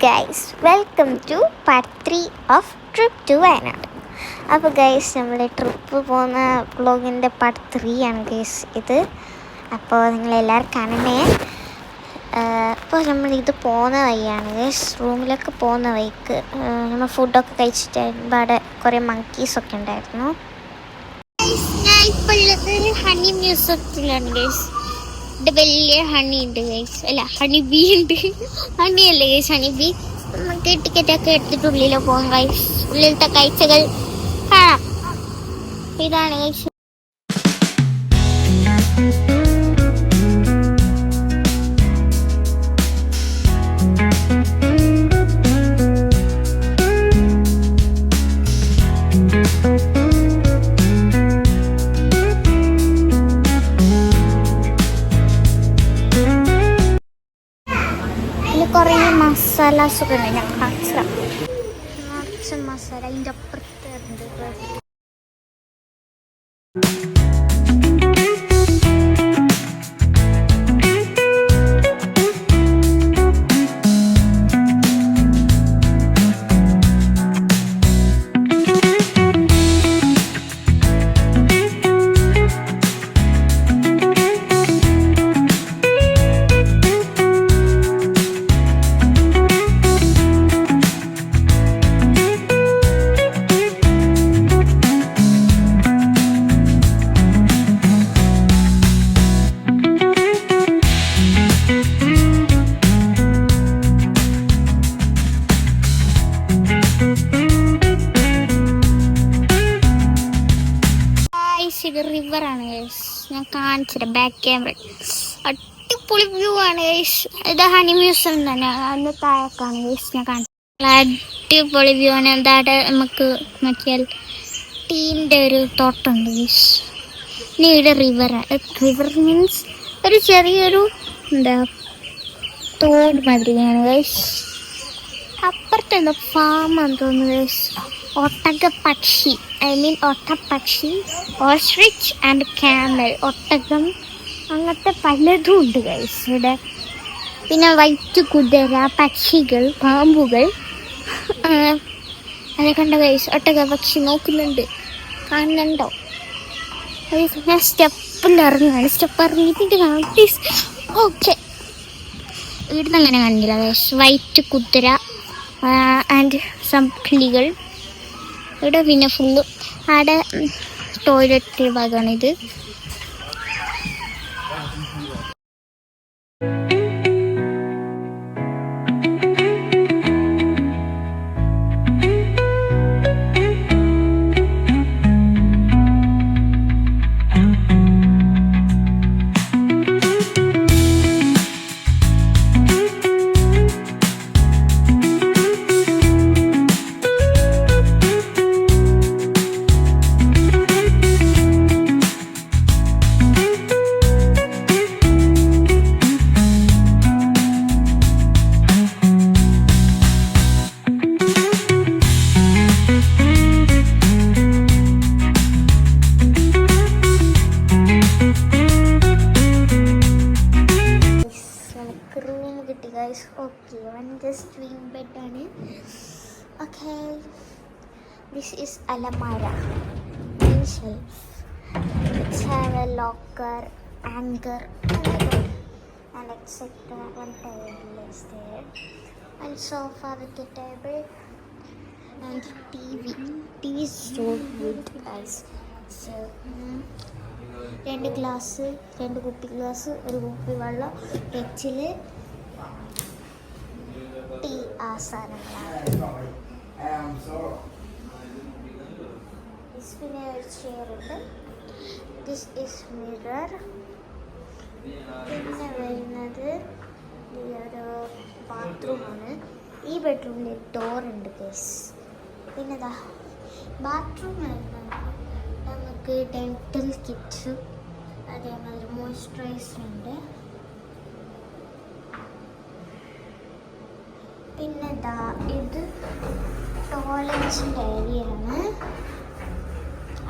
Guys welcome to part 3 of trip to Wayanad. അപ്പോൾ guys നമ്മൾ trip പോകുന്ന വ്ളോഗിൻ്റെ പാർട്ട് 3 ആണ് ഗൈസ് ഇത്. അപ്പോൾ നിങ്ങളെല്ലാവരും കാണണേ. അപ്പോൾ നമ്മളിത് പോകുന്ന വഴിയാണ് ഗൈസ്, റൂമിലൊക്കെ പോകുന്ന വഴിക്ക് നമ്മൾ ഫുഡൊക്കെ കഴിച്ചിട്ടായിരുന്നു. അവിടെ കുറേ മങ്കീസൊക്കെ ഉണ്ടായിരുന്നു. ഞാൻ ഇപ്പോൾ ഉള്ളത് ഹണി മ്യൂസിയത്തിലാണ് ഗൈസ്. ഇവിടെ വലിയ ഹണി ഉണ്ട് ഗൈസ്, അല്ല ഹണി ബീ ഉണ്ട്. ഹണി അല്ലേ ഗൈസ്, ഹണി ബീ. നമുക്ക് ടിക്കറ്റൊക്കെ എടുത്തിട്ട് ഉള്ളിൽ പോകും ഗൈസ്. ഉള്ളിലത്തെ കാഴ്ചകൾ കാണാം. ഇതാണ് ഗൈസ്. കുറേ മസാലാസൊക്കെ ഉണ്ട്. ഞാൻ കാണിച്ചാം. കുറച്ച് മസാല അതിൻ്റെ അപ്പുറത്തുണ്ട്. ഇത് റിവറാണ് ഗൈസ്, ഞാൻ കാണിച്ചിട്ട് ബാക്ക് ക്യാമറ. അടിപൊളി വ്യൂ ആണ് ഗൈസ്. ഇത് ഹണി മ്യൂസിയം തന്നെ, അതിൻ്റെ താഴേക്കാണ് ഗൈസ് ഞാൻ കാണിച്ചത്. അടിപൊളി വ്യൂ ആണ്. എന്താടെ നമുക്ക് നോക്കിയാൽ ടീൻ്റെ ഒരു തോട്ടമുണ്ട് ഗൈസ്. ഇനി ഇവിടെ റിവർ മീൻസ് ഒരു ചെറിയൊരു എന്താ തോട് മാതിരിയാണ് ഗൈസ്. അപ്പുറത്തെ എന്താ ഫാം എന്ന് തോന്നുന്നു ഗൈസ്. ഒട്ടകപ്പക്ഷി, ഐ മീൻ ഒട്ടപ്പക്ഷി, ഓസ്ട്രിച്ച് ആൻഡ് ക്യാമൽ, ഒട്ടകം, അങ്ങനത്തെ പലതും ഉണ്ട് ഗൈസ് ഇവിടെ. പിന്നെ വൈറ്റ് കുതിര, പക്ഷികൾ, പാമ്പുകൾ, അതൊക്കെ ഉണ്ട് ഗൈസ്. ഒട്ടകപ്പക്ഷി നോക്കുന്നുണ്ട്, കാണുന്നുണ്ടോ? ഞാൻ സ്റ്റെപ്പിൽ ഇറങ്ങുകയാണ്. സ്റ്റെപ്പ് ഇറങ്ങിയിട്ട് കാണാം പ്ലീസ്. ഓക്കെ, ഇവിടുന്ന് അങ്ങനെ കണ്ടില്ല ഗൈസ്. വൈറ്റ് കുതിര ആൻഡ് സം കിളികൾ. ഇവിടെ പിന്നെ ഫുള്ള് അവിടെ ടോയ്ലറ്റ് ഭാഗമാണിത്. Okay, one just twin bed ആണ്. Okay, this is alamara, shelf. It's have a locker, anchor, and etc. One table is there, and sofa with a table, and TV is so good guys. So രണ്ട് glass, രണ്ട് കുപ്പി glass, ഒരു കുപ്പി വെള്ളം, ഫ്രിഡ്ജില് tea, ആ സാധനങ്ങളാണ്. പിന്നെ ഒരു ചെയറുണ്ട്. This is mirror. പിന്നെ വരുന്നത് ഈ ഒരു ബാത്റൂമാണ്. ഈ ബെഡ്റൂമിൽ ഡോറുണ്ട് ഗൈസ്. പിന്നെ ബാത്റൂം വരുന്നത് നമുക്ക് ഡെൻറ്റൽ കിറ്റ്, അതേമാതിരി മോയ്സ്ചറൈസർ ഉണ്ട്. പിന്നെ ഇത് ടോയ്ലറ്റിൻ്റെ ഏരിയയാണ്.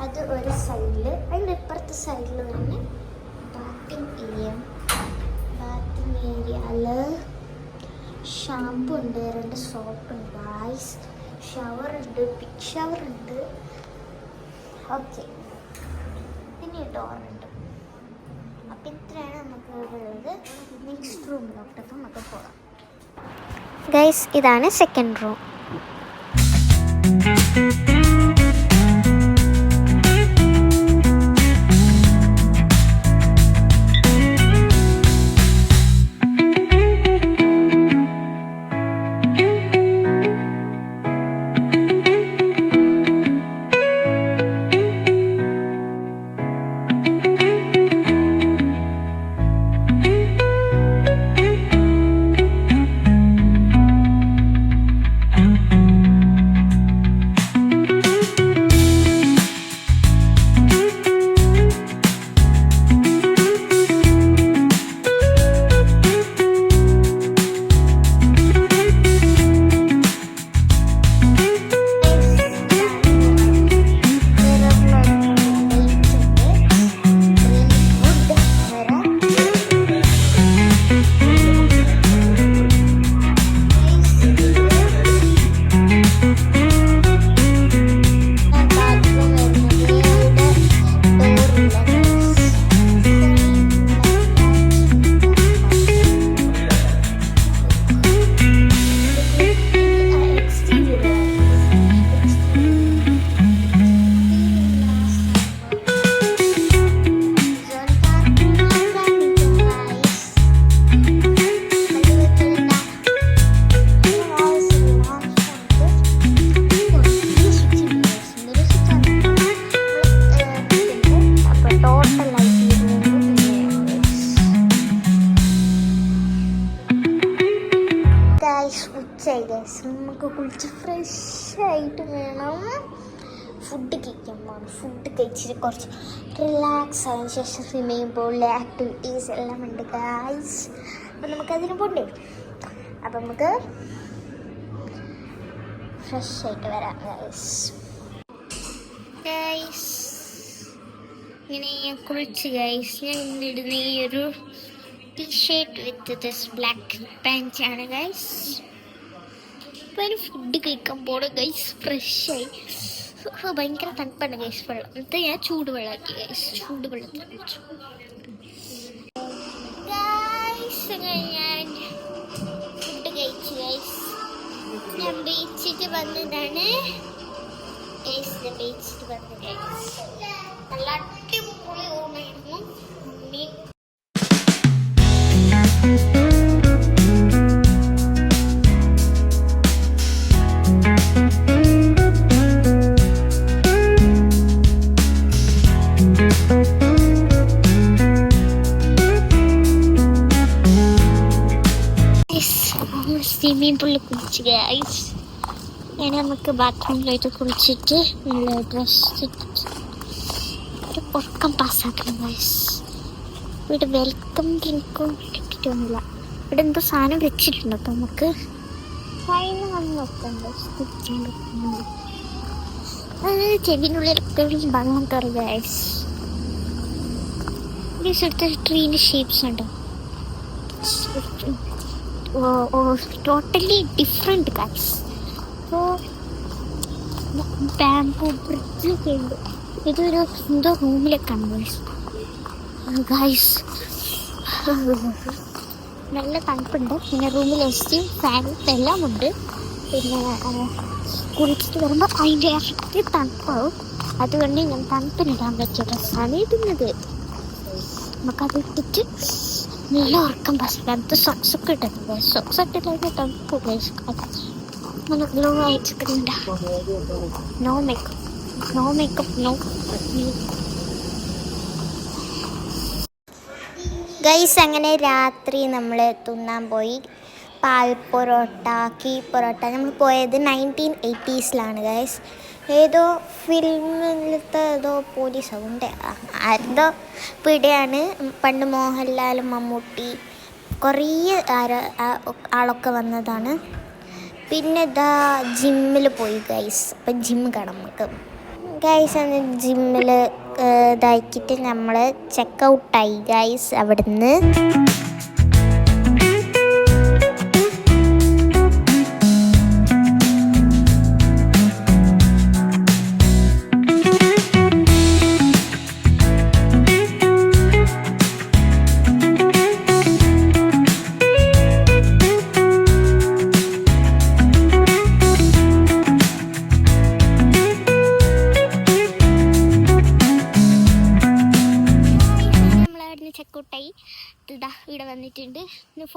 അത് ഒരു സൈഡിൽ, അതിൻ്റെ ഇപ്പുറത്തെ സൈഡിൽ തന്നെ ബാത്തിങ് ഏരിയ. ബാത്തിങ് ഏരിയയിൽ ഷാമ്പു ഉണ്ട്, 2 സോപ്പ് ഉണ്ട് ഗൈസ്, ഷവർ ഉണ്ട്, ബിഗ് ഷവർ ഉണ്ട്. ഓക്കെ, പിന്നെ ഡോറുണ്ട്. അപ്പം ഇത്രയാണ് നമുക്ക് ഉള്ളത്. നെക്സ്റ്റ് റൂമിലോട്ടൊക്കെ നമുക്ക് പോകാം ഗൈസ്. ഇതാണ് സെക്കൻഡ് റൂം. നമുക്ക് കുളിച്ച് ഫ്രഷായിട്ട് വേണം ഫുഡ് കഴിക്കാൻ പോകണം. ഫുഡ് കഴിച്ചിട്ട് കുറച്ച് റിലാക്സ് ആയതിനു ശേഷം സ്വിമ്മിങ് പൂളിലെ ആക്ടിവിറ്റീസ് എല്ലാം ഉണ്ട് ഗൈസ്. അപ്പം നമുക്കതിന് പോകണ്ടേ. അപ്പം നമുക്ക് ഫ്രഷായിട്ട് വരാം ഗൈസ്. ഇങ്ങനെ ഞാൻ കുളിച്ച് ഗൈസ്. ഞാൻ ഇന്നിടുന്ന ഈ ഒരു T-shirt with this black pant ആണ് ഗൈസ്. ഇപ്പം ഫുഡ് കഴിക്കാൻ പോണ ഗൈസ്. ഫ്രഷായി ഭയങ്കര തണുപ്പാണ് ഗൈസ് വെള്ളം. എന്നിട്ട് ഞാൻ ചൂടുവെള്ളമാക്കി ഗൈസ്. ചൂടുവെള്ളത്തിൽ കുളിച്ചു ഗൈസ്. ഞാൻ ഫുഡ് കഴിച്ചു ഗൈസ്. ഞാൻ ബീച്ചിട്ട് വന്നതാണ് ഗൈസ്. ഞാൻ ബീച്ചിട്ട് വന്നു ഗൈസ്. നല്ല അടിപൊളി ഓർമ്മയായിരുന്നു. സ്വിമ്മിങ് പൂളിൽ കുളിച്ച് ഗൈസ്. അങ്ങനെ നമുക്ക് ബാത്റൂമിലായിട്ട് കുളിച്ചിട്ട് നല്ല ഡ്രസ്സ് ഇട്ടിട്ട് ഒരു ഉറക്കം പാസ്സാക്കണം ഗൈസ്. ഇവിടെ വെൽക്കം ഡ്രിങ്കും കിട്ടിയിട്ടൊന്നുമില്ല. ഇവിടെ എന്തോ സാധനം വെച്ചിട്ടുണ്ട്. അപ്പം നമുക്ക് ഫൈന് വന്ന് നോക്കാം ഗൈസ്. ചെടിനുള്ളിലൊക്കെ വെള്ളം കയറി ഗൈസ്. അടുത്ത ട്രീൻ്റെ ഷേപ്സ് ഉണ്ടോ? Totally different guys. അപ്പോൾ ബാംബു ബ്രിഡ്ജൊക്കെ ഉണ്ട്. ഇതൊരു എന്തോ റൂമിലേക്കാണ് ഗൈസ്. നല്ല തണുപ്പുണ്ട്. പിന്നെ റൂമിൽ എസിയും ഫാനും എല്ലാം ഉണ്ട്. പിന്നെ കുളിച്ചിട്ട് വരുമ്പോൾ അതിൻ്റെ ഇരട്ടി തണുപ്പാവും. അതുകൊണ്ട് ഞാൻ തണുപ്പിനിടാൻ പറ്റിയ ഡ്രസ്സാണ് ഇടുന്നത്. നമുക്കത് ഇട്ടിട്ട് നല്ല ഉറക്കം പാസ്സാക്കാം. അത് സോക്സൊക്കെ ഇട്ടിട്ടുണ്ട്. സോക്സൊക്കെ ഇട്ടാൽ തണുപ്പ് നല്ല ഗ്ലോ ആയിട്ടുണ്ട്. No makeup no. ഗൈസ് അങ്ങനെ രാത്രി നമ്മൾ തിന്നാൻ പോയി. പാൽ പൊറോട്ട, കീ പൊറോട്ട. നമ്മൾ പോയത് 1980s ഗൈസ്. ഏതോ ഫിലിമിലത്തെ ഏതോ പോലീസ് ഉണ്ട് ആരോ പിടിയാണ്. പണ്ട് മോഹൻലാലും മമ്മൂട്ടി കുറേ ആളൊക്കെ വന്നതാണ്. പിന്നെ ഇതാ ജിമ്മിൽ പോയി ഗൈസ്. അപ്പം ജിം കാണാം നമുക്ക് ഗൈസ്. അന്ന് ജിമ്മിൽ ഇതാക്കിയിട്ട് നമ്മൾ ചെക്കൗട്ടായി ഗൈസ്. അവിടുന്ന്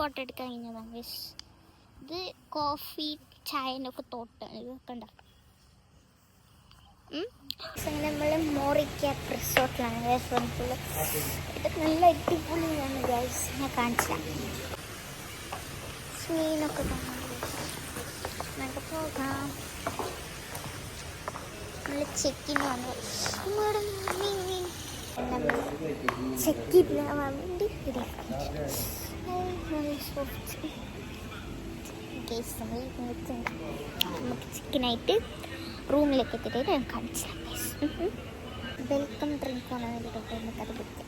ഫോട്ടോ എടുക്കാൻ കഴിഞ്ഞതാണ് ഗൈസ്. ഇത് കോഫി ചായൻ്റെ ഒക്കെ തോട്ടാണ് ഇതൊക്കെ ഉണ്ടാക്കും. നമ്മൾ മോറിക്കാപ്പ് റിസോർട്ടിലാണ് ഗൈസ് വന്നിട്ടുള്ളത്. ഇതൊക്കെ നല്ല അടിപൊളിയാണ് ഗൈസ്. ഞാൻ കാണിച്ചാൽ മീനൊക്കെ നമുക്ക് പോകാം. നല്ല ചെക്കിന് വന്നു ചെക്കിന് വേണ്ടി നമുക്ക് ചിക്കനായിട്ട് റൂമിലേക്ക് എത്തിയിട്ട് ഞാൻ കാണിച്ചു വെൽക്കം ഡ്രിങ്ക് ആണ് വേണ്ടിയിട്ട് നമുക്കത് കുടിക്കാം.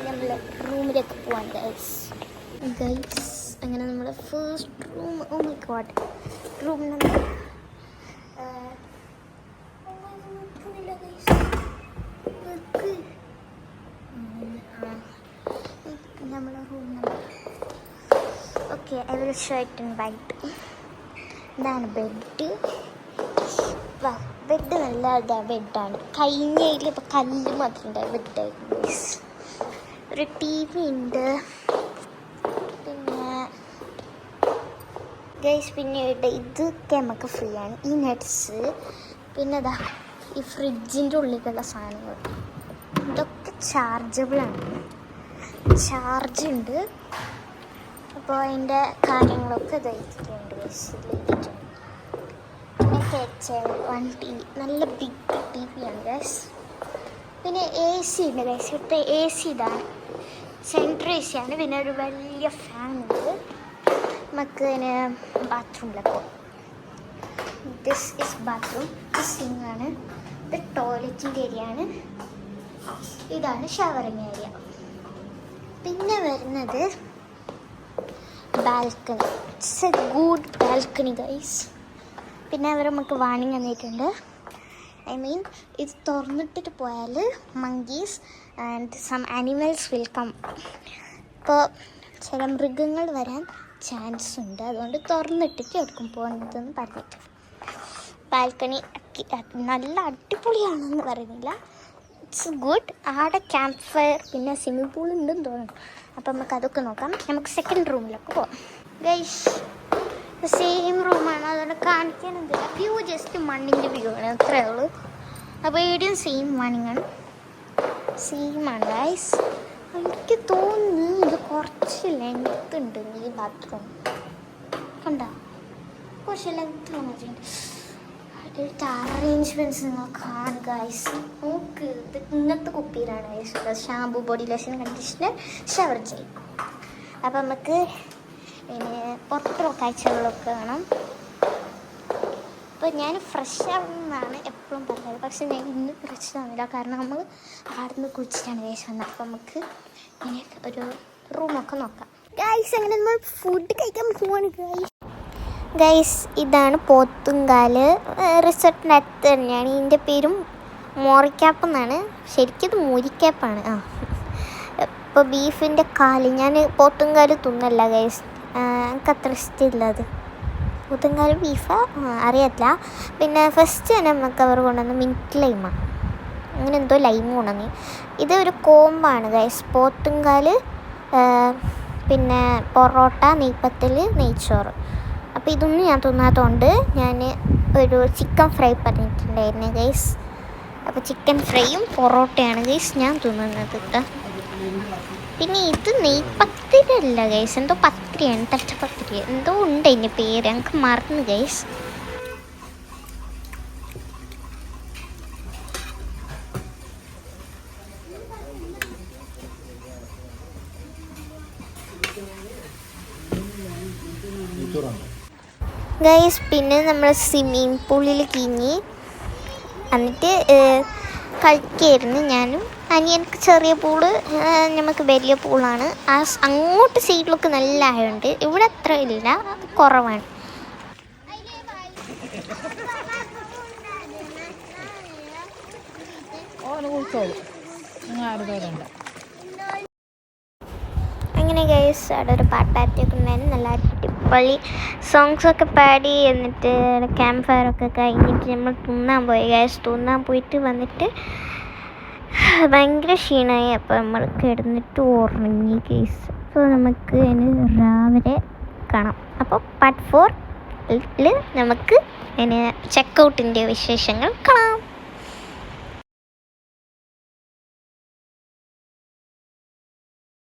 നമ്മൾ റൂമിലേക്ക് പോവാൻ ഗൈസ്. അങ്ങനെ നമ്മൾ first room. Oh my god, room number നമ്മളെ room number. Okay, I will show it in white. ഇതാണ് ബെഡ്. ബെഡ് നല്ല ബെഡാണ്. കഴിഞ്ഞതിൽ ഇപ്പോൾ കല്ല് മാത്രം ബെഡായിരുന്നു. ഒരു ടി വി ഉണ്ട്. പിന്നെ ഗൈസ് പിന്നീട് ഇതൊക്കെ നമുക്ക് ഫ്രീ ആണ്. ഈ നെറ്റ്സ്, പിന്നെ ഇതാ ഈ ഫ്രിഡ്ജിൻ്റെ ഉള്ളിലുള്ള സാധനങ്ങൾ ഇതൊക്കെ ചാർജബിളാണ്. ചാർജ് ഉണ്ട്. അപ്പോൾ അതിൻ്റെ കാര്യങ്ങളൊക്കെ ഇതായിട്ടുണ്ട് ഗൈസ്. ഇതിലേക്കിട്ടുണ്ട്. പിന്നെ KCL 1 TV, നല്ല ബിഗ് ടി വി ആണ് ഗൈസ്. പിന്നെ AC ഉണ്ട് ഗൈസ്. ഇവിടുത്തെ AC ഇതാണ്, സെൻട്രൽ AC ആണ്. പിന്നെ ഒരു വലിയ ഫാൻ ഉണ്ട്. നമുക്ക് അതിന് ബാത്റൂമിലൊക്കെ പോകും. This is bathroom. സിങ് ആണ്. ഇത് ടോയ്ലറ്റിൻ്റെ ഏരിയ ആണ്. ഇതാണ് ഷവറിങ് ഏരിയ. പിന്നെ വരുന്നത് balcony. It's A good balcony guys. പിന്നെ അവർ നമുക്ക് വാണിംഗ് തന്നിട്ടുണ്ട്. ഐ മീൻ ഇത് തുറന്നിട്ടിട്ട് പോയാൽ monkeys and some animals will come. ഇപ്പോൾ ചില മൃഗങ്ങൾ വരാൻ ചാൻസ് ഉണ്ട്. അതുകൊണ്ട് തുറന്നിട്ടിട്ട് എടുക്കും പോകേണ്ടതെന്ന് പറഞ്ഞിട്ട്. ബാൽക്കണി നല്ല അടിപൊളിയാണെന്ന് പറയുന്നില്ല, ഇറ്റ്സ് ഗുഡ്. ആടെ ക്യാമ്പ് ഫയർ പിന്നെ സ്വിമ്മിംഗ് പൂൾ ഉണ്ടെന്ന് തോന്നുന്നു. അപ്പം നമുക്ക് അതൊക്കെ നോക്കാം. നമുക്ക് സെക്കൻഡ് റൂമിലൊക്കെ പോകാം ഗൈസ്. സെയിം റൂമാണ്, അതുകൊണ്ട് കാണിക്കാനൊന്നുമില്ല. വ്യൂ ജസ്റ്റ് മണ്ണിൻ്റെ വ്യൂ ആണ്, അത്രേ ഉള്ളൂ. അപ്പോൾ ഇവിടെയും സെയിം മണ്ണിങ്ങാണ്, സെയിമാണ് ഗൈസ്. എനിക്ക് തോന്നുന്നു ഇത് കുറച്ച് ലെങ്ത് ഉണ്ട് ഈ ബാത്റൂം. കണ്ട കുറച്ച് ലെങ്ത് വന്നിട്ടുണ്ട്. ഇവിടുത്തെ അറേഞ്ച്മെൻറ്റ്സ് നിങ്ങൾ കാണുക ഗൈസ്. നോക്ക്, ഇത് ഇങ്ങനത്തെ കുപ്പിയിലാണ് guys. Shampoo, body lotion, conditioner, shower ചെയ്യും. അപ്പം നമുക്ക് പിന്നെ പുറത്തുള്ള കാഴ്ചകളൊക്കെ വേണം. അപ്പോൾ ഞാൻ ഫ്രഷ് ആവുന്നതാണ് എപ്പോഴും പറഞ്ഞത്, പക്ഷെ ഞാൻ ഇന്ന് ഫ്രഷ് ആവുന്നില്ല. കാരണം നമ്മൾ അവിടെ നിന്ന് കുളിച്ചിട്ടാണ് ഗൈസ് വന്നത്. അപ്പോൾ നമുക്ക് ഇങ്ങനെ ഒരു റൂമൊക്കെ നോക്കാം ഗൈസ്. അങ്ങനെ നമ്മൾ ഫുഡ് കഴിക്കാൻ പോവാണ് ഗൈസ്. ഇതാണ് പോത്തുങ്കാല് റിസോർട്ടിൻ്റെ അടുത്ത് തന്നെയാണ്. ഇതിൻ്റെ പേരും മോറിക്കാപ്പ് എന്നാണ്. ശരിക്കും ഇത് മൂരിക്കാപ്പാണ്. ഇപ്പോൾ ബീഫിൻ്റെ കാല്, ഞാൻ പോത്തുങ്കാല് തിന്നല്ല ഗൈസ്, എനിക്ക് അത്ര ഇഷ്ടമില്ല അത്. പോത്തുങ്കാല് ബീഫ് അറിയത്തില്ല. പിന്നെ ഫസ്റ്റ് തന്നെ നമുക്ക് അവർ കൊണ്ടുവന്ന് മിൻറ്റ് ലൈമാണ്, അങ്ങനെ എന്തോ ലൈം കൊണ്ടുവന്ന്. ഇത് ഒരു കോമ്പാണ് ഗൈസ്. പോത്തുങ്കാല്, പിന്നെ പൊറോട്ട, നെയ്പ്പത്തിൽ, നെയ്ച്ചോറ്. അപ്പോൾ ഇതൊന്നും ഞാൻ തിന്നാത്തതുകൊണ്ട് ഞാൻ ഒരു ചിക്കൻ ഫ്രൈ പറഞ്ഞിട്ടുണ്ടായിരുന്നു ഗൈസ്. അപ്പോൾ ചിക്കൻ ഫ്രൈയും പൊറോട്ടയാണ് ഗൈസ് ഞാൻ തിന്നുന്നത് കേട്ടോ. പിന്നെ ഇത് നെയ്പത്തിരിയല്ല ഗൈസ്, എന്തോ പത്തിരിയാണ്, തച്ചപ്പത്തിരി എന്തോ ഉണ്ട് അതിൻ്റെ പേര്, എനിക്ക് മറന്നു ഗൈസ്. ഗൈസ് പിന്നെ നമ്മൾ സ്വിമ്മിങ് പൂളിൽ കിഞ്ഞി എന്നിട്ട് കളിക്കായിരുന്നു ഞാനും അനിയനക്ക്. ചെറിയ പൂള്, നമുക്ക് വലിയ പൂളാണ്. അങ്ങോട്ട് സൈഡിലൊക്കെ നല്ല ആഴമുണ്ട്, ഇവിടെ അത്ര ഇല്ല, കുറവാണ്. അങ്ങനെ ഗൈസ് അവിടെ ഒരു പാട്ടാറ്റൊക്കെ ഉണ്ടായിരുന്നു. നല്ല അടിപൊളി സോങ്സൊക്കെ പാടി. എന്നിട്ട് ക്യാമ്പ് ഫയറൊക്കെ കഴിഞ്ഞിട്ട് നമ്മൾ തുന്നാൻ പോയി ഗൈസ്. തുന്നാൻ പോയിട്ട് വന്നിട്ട് ഭയങ്കര ക്ഷീണമായി. അപ്പോൾ നമ്മൾ കിടന്നിട്ട് ഉറങ്ങി ഗൈസ്. അപ്പോൾ നമുക്ക് ഇനി രാവിലെ കാണാം. അപ്പോൾ പാർട്ട് 4 നമുക്ക് ഇനി ചെക്കൗട്ടിൻ്റെ വിശേഷങ്ങൾ കാണാം.